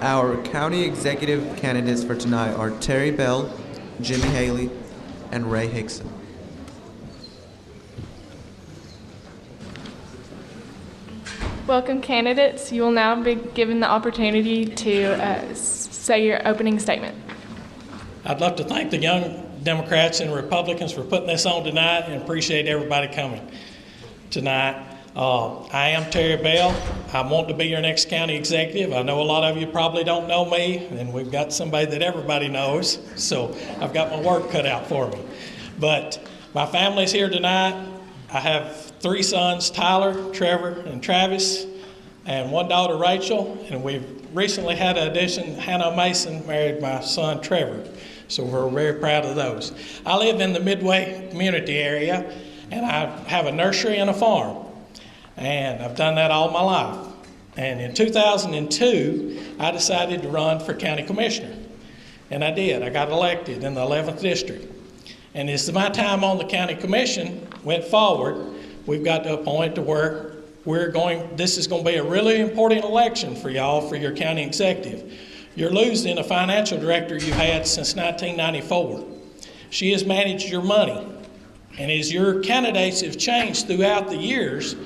Our county executive candidates for tonight are Terry Bell, Jimmy Haley, and Ray HIXON. Welcome, candidates. You will now be given the opportunity to say your opening statement. I'd love to thank the young Democrats and Republicans for putting this on tonight and appreciate everybody coming tonight. I am Terry Bell. I want to be your next county executive. I know a lot of you probably don't know me, and we've got somebody that everybody knows, so I've got my work cut out for me. But my family's here tonight. I have 3 sons, Tyler, Trevor, and Travis, and 1 daughter, Rachel, and we've recently had an addition. Hannah Mason married my son, Trevor, so we're very proud of those. I live in the Midway community area, and I have a nursery and a farm. And I've done that all my life. And in 2002, I decided to run for county commissioner. And I did. I got elected in the 11th district. And as my time on the county commission went forward, we've got to a point to where this is going to be a really important election for y'all for your county executive. You're losing a financial director you've had since 1994. She has managed your money. And as your candidates have changed throughout the years,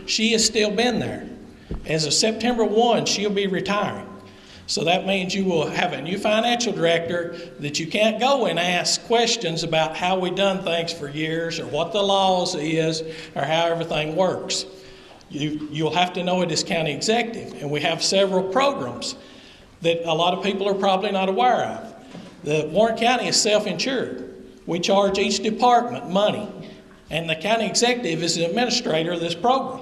she has still been there. As of September 1, she'll be retiring. So that means you will have a new financial director that you can't go and ask questions about how we've done things for years or what the laws is or how everything works. You'll have to know it as county executive. And we have several programs that a lot of people are probably not aware of. The Warren County is self-insured. We charge each department money. And the county executive is the administrator of this program.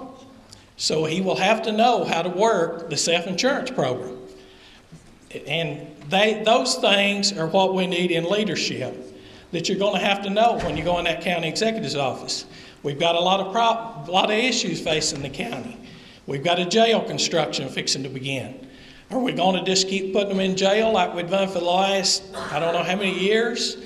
So he will have to know how to work the self-insurance program. And those things are what we need in leadership that you're going to have to know when you go in that county executive's office. We've got a lot of issues facing the county. We've got a jail construction fixing to begin. Are we going to just keep putting them in jail like we've done for the last, I don't know how many years,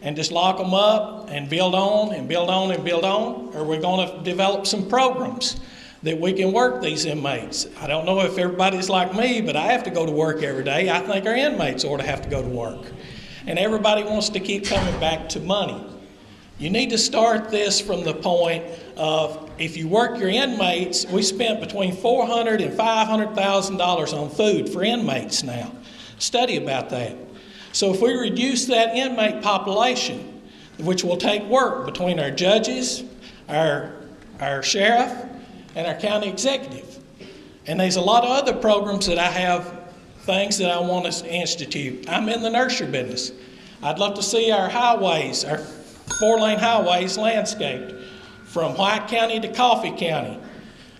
and just lock them up and build on and build on and build on? Or are we going to develop some programs that we can work these inmates? I don't know if everybody's like me, but I have to go to work every day. I think our inmates ought to have to go to work. And everybody wants to keep coming back to money. You need to start this from the point of, if you work your inmates, we spent between $400,000 and $500,000 on food for inmates now. Study about that. So if we reduce that inmate population, which will take work between our judges, our sheriff, and our county executive. And there's a lot of other programs that I have, things that I want to institute. I'm in the nursery business. I'd love to see our highways, our 4-lane highways landscaped from White County to Coffee County,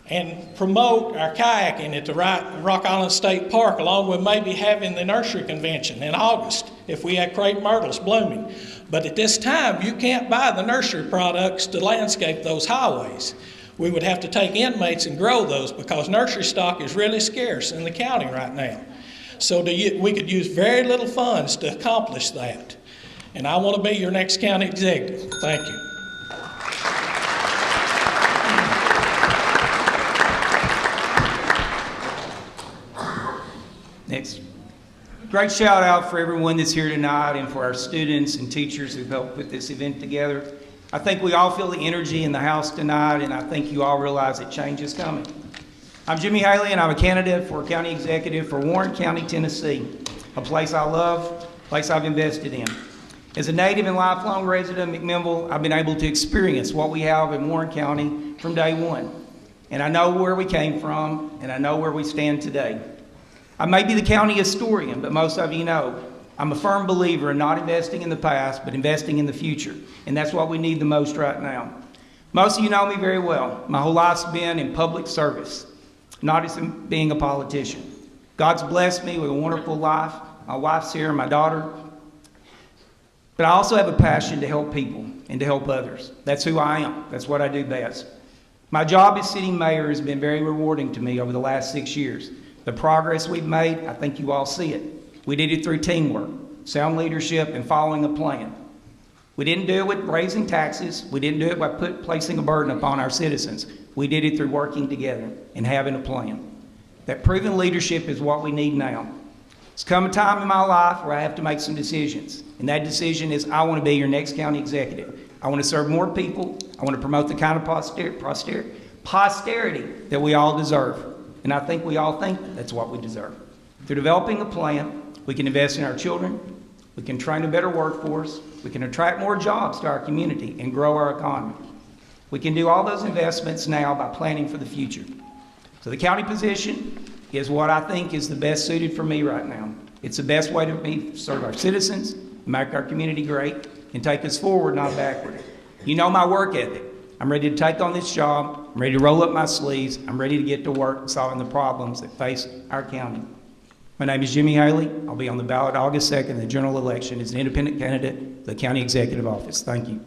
and promote our kayaking at the Rock Island State Park, along with maybe having the nursery convention in August if we had crepe myrtles blooming. But at this time, you can't buy the nursery products to landscape those highways. We would have to take inmates and grow those because nursery stock is really scarce in the county right now. So we could use very little funds to accomplish that. And I want to be your next county executive. Thank you. Next. Great shout out for everyone that's here tonight and for our students and teachers who helped put this event together. I think we all feel the energy in the house tonight, and I think you all realize that change is coming. I'm Jimmy Haley, and I'm a candidate for county executive for Warren County, Tennessee, a place I love, a place I've invested in. As a native and lifelong resident of McMinnville, I've been able to experience what we have in Warren County from day one. And I know where we came from, and I know where we stand today. I may be the county historian, but most of you know I'm a firm believer in not investing in the past, but investing in the future. And that's what we need the most right now. Most of you know me very well. My whole life's been in public service, not as being a politician. God's blessed me with a wonderful life. My wife's here, my daughter. But I also have a passion to help people and to help others. That's who I am. That's what I do best. My job as city mayor has been very rewarding to me over the last 6 years. The progress we've made, I think you all see it. We did it through teamwork, sound leadership, and following a plan. We didn't do it with raising taxes. We didn't do it by placing a burden upon our citizens. We did it through working together and having a plan. That proven leadership is what we need now. There's come a time in my life where I have to make some decisions. And that decision is I want to be your next county executive. I want to serve more people. I want to promote the kind of posterity that we all deserve. And I think we all think that's what we deserve. Through developing a plan, we can invest in our children. We can train a better workforce. We can attract more jobs to our community and grow our economy. We can do all those investments now by planning for the future. So the county position is what I think is the best suited for me right now. It's the best way to serve our citizens, make our community great, and take us forward, not backward. You know my work ethic. I'm ready to take on this job. I'm ready to roll up my sleeves. I'm ready to get to work solving the problems that face our county. My name is Jimmy Haley. I'll be on the ballot August 2nd in the general election as an independent candidate for the county executive office. Thank you.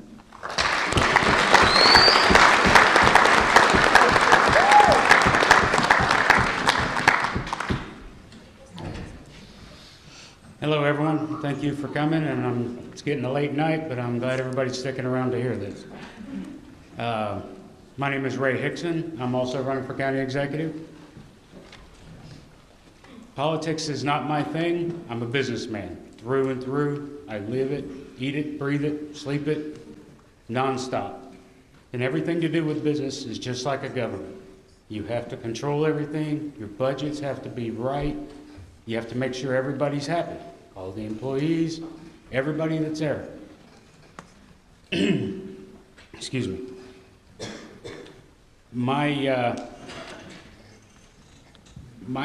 Hello, everyone. Thank you for coming, and it's getting a late night, but I'm glad everybody's sticking around to hear this. My name is Ray HIXON. I'm also running for county executive. Politics is not my thing. I'm a businessman through and through. I live it, eat it, breathe it, sleep it, nonstop. And everything to do with business is just like a government. You have to control everything. Your budgets have to be right. You have to make sure everybody's happy. All the employees, everybody that's there. Excuse me. My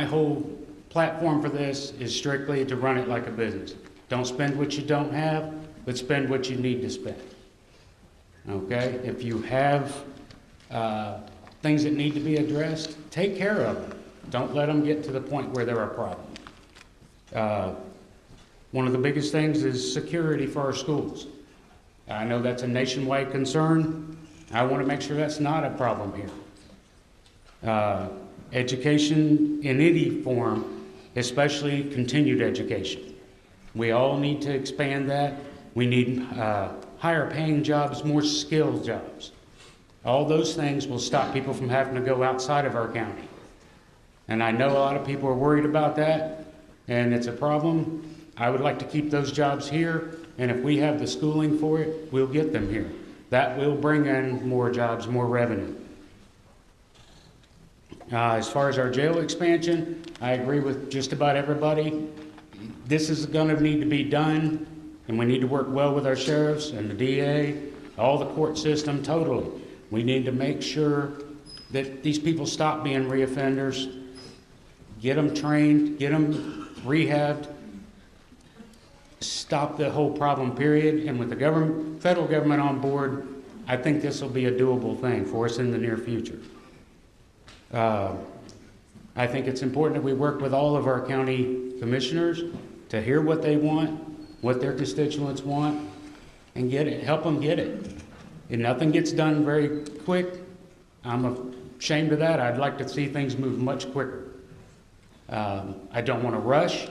whole platform for this is strictly to run it like a business. Don't spend what you don't have, but spend what you need to spend. Okay? If you have things that need to be addressed, take care of them. Don't let them get to the point where they're a problem. One of the biggest things is security for our schools. I know that's a nationwide concern. I want to make sure that's not a problem here. Education in any form, especially continued education. We all need to expand that. We need higher paying jobs, more skilled jobs. All those things will stop people from having to go outside of our county. And I know a lot of people are worried about that, and it's a problem. I would like to keep those jobs here, and if we have the schooling for it, we'll get them here. That will bring in more jobs, more revenue. As far as our jail expansion, I agree with just about everybody. This is going to need to be done, and we need to work well with our sheriffs and the DA, all the court system, totally. We need to make sure that these people stop being reoffenders, get them trained, get them rehabbed, stop the whole problem, period. And with the federal government on board, I think this will be a doable thing for us in the near future. I think it's important that we work with all of our county commissioners to hear what they want, what their constituents want, and get it, help them get it. And nothing gets done very quick. I'm ashamed of that. I'd like to see things move much quicker. I don't want to rush,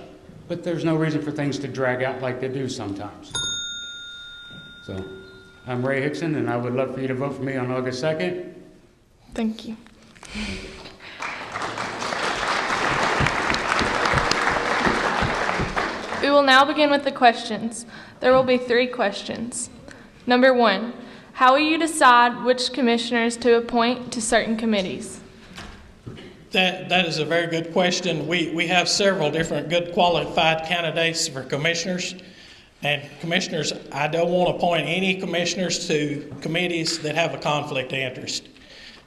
but there's no reason for things to drag out like they do sometimes. So, I'm Ray HIXON, and I would love for you to vote for me on August 2nd. Thank you. We will now begin with the questions. There will be 3 questions. Number 1, how will you decide which commissioners to appoint to certain committees? That is a very good question. We have several different good qualified candidates for commissioners. And commissioners, I don't want to appoint any commissioners to committees that have a conflict of interest.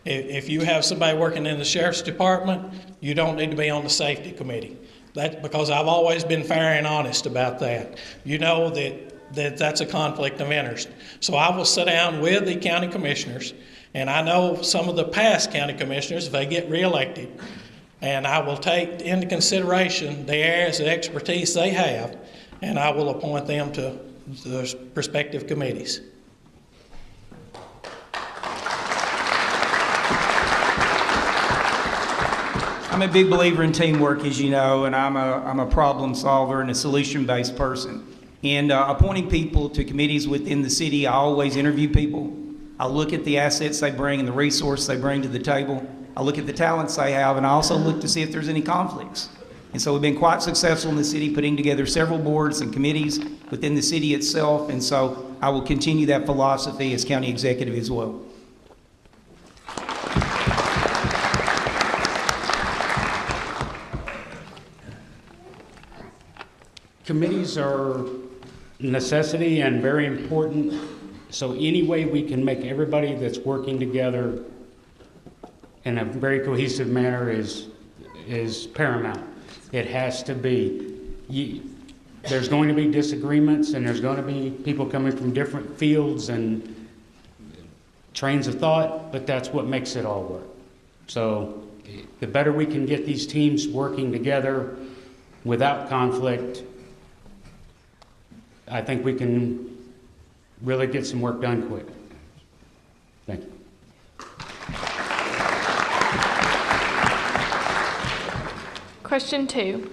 If you have somebody working in the sheriff's department, you don't need to be on the safety committee. That's because I've always been fair and honest about that. You know that's a conflict of interest. So I will sit down with the county commissioners, and I know some of the past county commissioners, if they get reelected, and I will take into consideration the areas of expertise they have, and I will appoint them to the respective committees. I'm a big believer in teamwork, as you know, and I'm a problem solver and a solution-based person. And appointing people to committees within the city, I always interview people. I look at the assets they bring and the resource they bring to the table. I look at the talents they have, and I also look to see if there's any conflicts. And so we've been quite successful in the city putting together several boards and committees within the city itself. And so I will continue that philosophy as county executive as well. Committees are necessity and very important. So any way we can make everybody that's working together in a very cohesive manner is paramount. It has to be. There's going to be disagreements, and there's going to be people coming from different fields and trains of thought, but that's what makes it all work. So the better we can get these teams working together without conflict, I think we can really get some work done quick. Thank you. Question 2.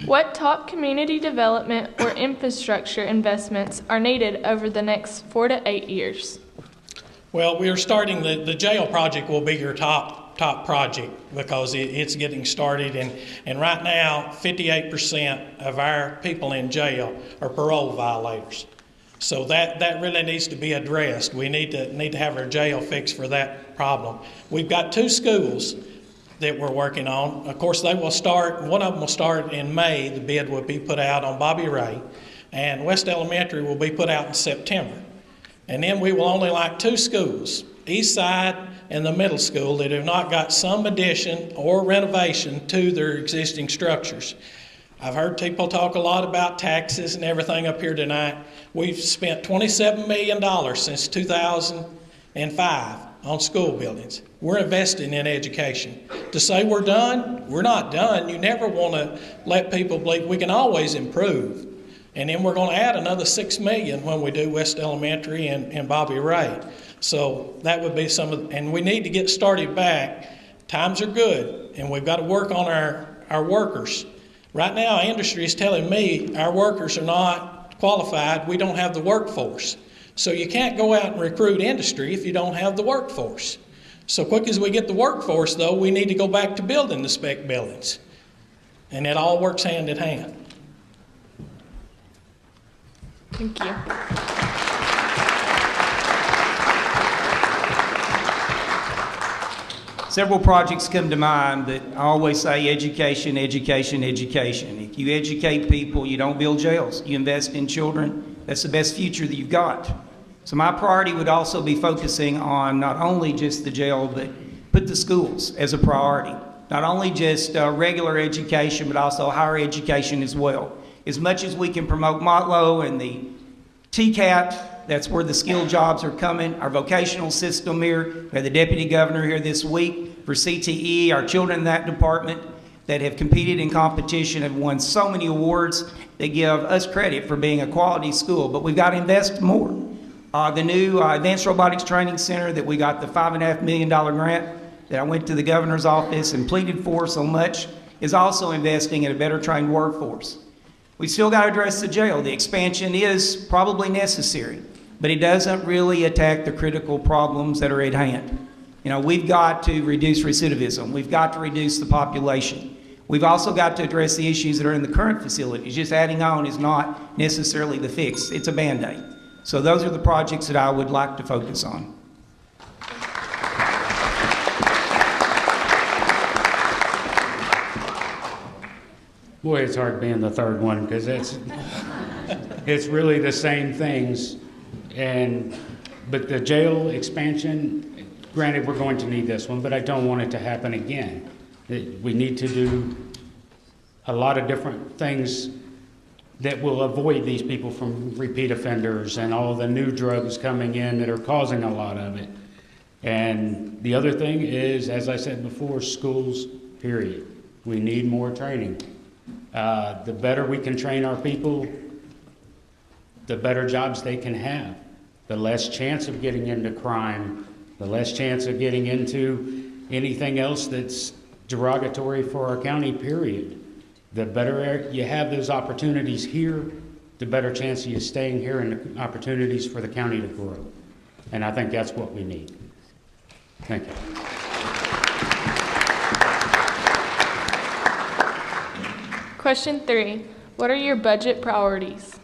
What top community development or infrastructure investments are needed over the next 4 to 8 years? Well, we are starting, the jail project will be your top project because it's getting started, and right now 58% of our people in jail are parole violators. So that really needs to be addressed. We need to have our jail fixed for that problem. We've got 2 schools that we're working on. Of course, they will start, one of them will start in May. The bid will be put out on Bobby Ray, and West Elementary will be put out in September. And then we will only like 2 schools, East Side and the middle school, that have not got some addition or renovation to their existing structures. I've heard people talk a lot about taxes and everything up here tonight. We've spent $27 million since 2005 on school buildings. We're investing in education. To say we're done, we're not done. You never want to let people believe we can always improve. And then we're going to add another $6 million when we do West Elementary and Bobby Ray. So that would be some of, and we need to get started back. Times are good, and we've got to work on our workers. Right now, our industry is telling me our workers are not qualified. We don't have the workforce. So you can't go out and recruit industry if you don't have the workforce. So quick as we get the workforce, though, we need to go back to building the spec buildings. And it all works hand in hand. Thank you. Several projects come to mind, but I always say education, education, education. If you educate people, you don't build jails. You invest in children. That's the best future that you've got. So my priority would also be focusing on not only just the jail, but put the schools as a priority. Not only just regular education, but also higher education as well. As much as we can promote Motlow and the TCAT, that's where the skilled jobs are coming. Our vocational system here, we had the deputy governor here this week for CTE, our children in that department that have competed in competition have won so many awards. They give us credit for being a quality school, but we've got to invest more. The new Advanced Robotics Training Center that we got the $5.5 million grant that I went to the governor's office and pleaded for so much is also investing in a better trained workforce. We still got to address the jail. The expansion is probably necessary, but it doesn't really attack the critical problems that are at hand. You know, we've got to reduce recidivism. We've got to reduce the population. We've also got to address the issues that are in the current facilities. Just adding on is not necessarily the fix. It's a Band-Aid. So those are the projects that I would like to focus on. Boy, it's hard being the third one because it's really the same things. But the jail expansion, granted, we're going to need this one, but I don't want it to happen again. We need to do a lot of different things that will avoid these people from repeat offenders and all the new drugs coming in that are causing a lot of it. And the other thing is, as I said before, schools, period. We need more training. The better we can train our people, the better jobs they can have. The less chance of getting into crime, the less chance of getting into anything else that's derogatory for our county, period. The better you have those opportunities here, the better chance of you staying here and the opportunities for the county to grow. And I think that's what we need. Thank you. Question 3. What are your budget priorities?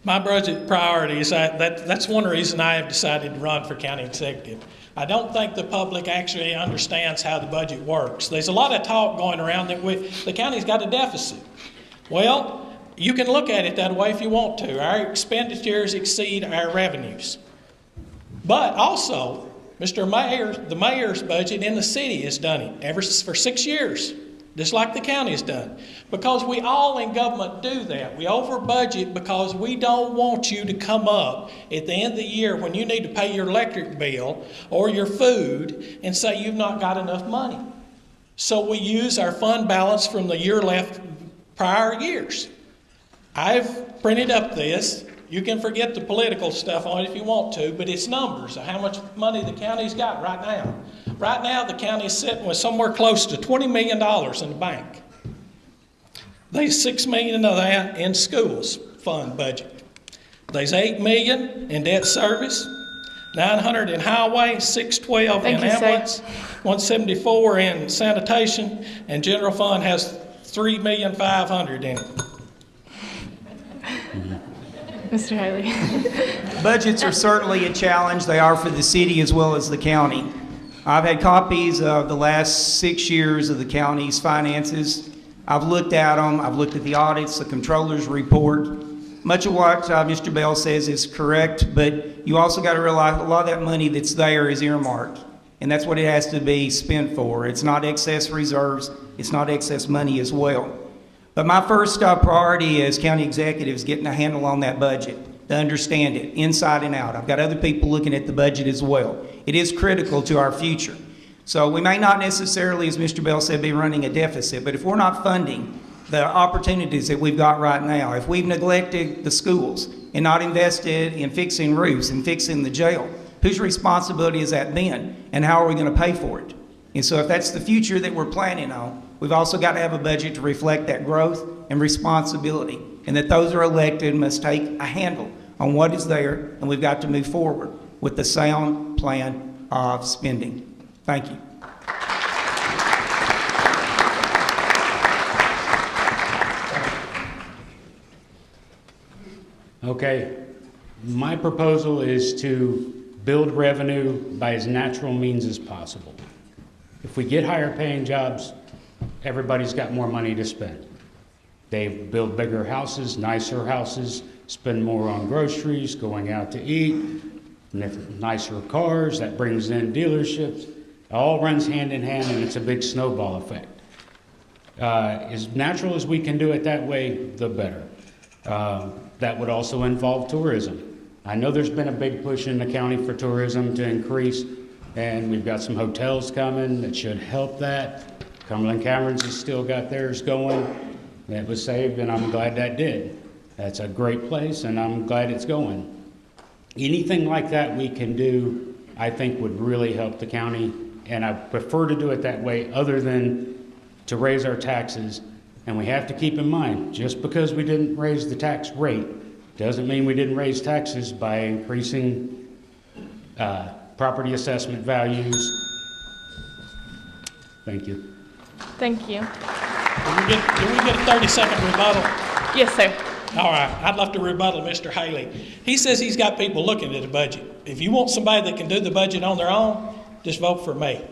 My budget priorities, that's one reason I have decided to run for county executive. I don't think the public actually understands how the budget works. There's a lot of talk going around that the county's got a deficit. Well, you can look at it that way if you want to. Our expenditures exceed our revenues. But also, the mayor's budget in the city has done it for 6 years, just like the county's done. Because we all in government do that. We over budget because we don't want you to come up at the end of the year when you need to pay your electric bill or your food and say you've not got enough money. So we use our fund balance from the year left prior years. I've printed up this. You can forget the political stuff on it if you want to, but it's numbers of how much money the county's got right now. Right now, the county's sitting with somewhere close to $20 million in the bank. There's $6 million of that in schools fund budget. There's $8 million in debt service, $900 in highway, $612 in ambulance, $174 in sanitation, and general fund has $3,500,000 in it. Mr. Haley. Budgets are certainly a challenge. They are for the city as well as the county. I've had copies of the last 6 years of the county's finances. I've looked at them. I've looked at the audits, the controller's report. Much of what Mr. Bell says is correct, but you also got to realize a lot of that money that's there is earmarked, and that's what it has to be spent for. It's not excess reserves. It's not excess money as well. But my first priority as county executive is getting a handle on that budget, to understand it inside and out. I've got other people looking at the budget as well. It is critical to our future. So we may not necessarily, as Mr. Bell said, be running a deficit, but if we're not funding the opportunities that we've got right now, if we've neglected the schools and not invested in fixing roofs and fixing the jail, whose responsibility has that been, and how are we going to pay for it? And so if that's the future that we're planning on, we've also got to have a budget to reflect that growth and responsibility, and that those who are elected must take a handle on what is there, and we've got to move forward with the sound plan of spending. Thank you. Okay, my proposal is to build revenue by as natural means as possible. If we get higher paying jobs, everybody's got more money to spend. They build bigger houses, nicer houses, spend more on groceries, going out to eat, nicer cars, that brings in dealerships. It all runs hand in hand, and it's a big snowball effect. As natural as we can do it that way, the better. That would also involve tourism. I know there's been a big push in the county for tourism to increase, and we've got some hotels coming that should help that. Cumberland Caverns has still got theirs going. That was saved, and I'm glad that did. That's a great place, and I'm glad it's going. Anything like that we can do, I think would really help the county, and I prefer to do it that way other than to raise our taxes. And we have to keep in mind, just because we didn't raise the tax rate doesn't mean we didn't raise taxes by increasing property assessment values. Thank you. Thank you. Can we get a 30-second rebuttal? Yes, sir. All right, I'd love to rebuttal Mr. Haley. He says he's got people looking at the budget. If you want somebody that can do the budget on their own, just vote for me.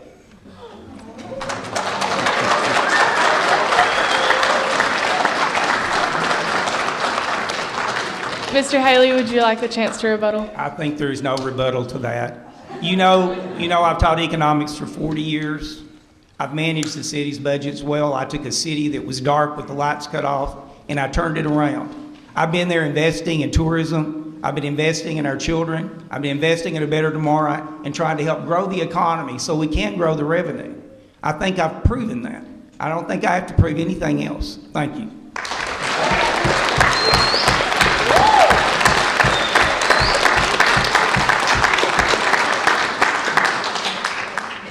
Mr. Haley, would you like the chance to rebuttal? I think there is no rebuttal to that. You know, I've taught economics for 40 years. I've managed the city's budgets well. I took a city that was dark with the lights cut off, and I turned it around. I've been there investing in tourism. I've been investing in our children. I've been investing in a better tomorrow and trying to help grow the economy so we can grow the revenue. I think I've proven that. I don't think I have to prove anything else. Thank you.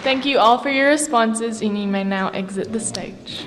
Thank you all for your responses, and you may now exit the stage.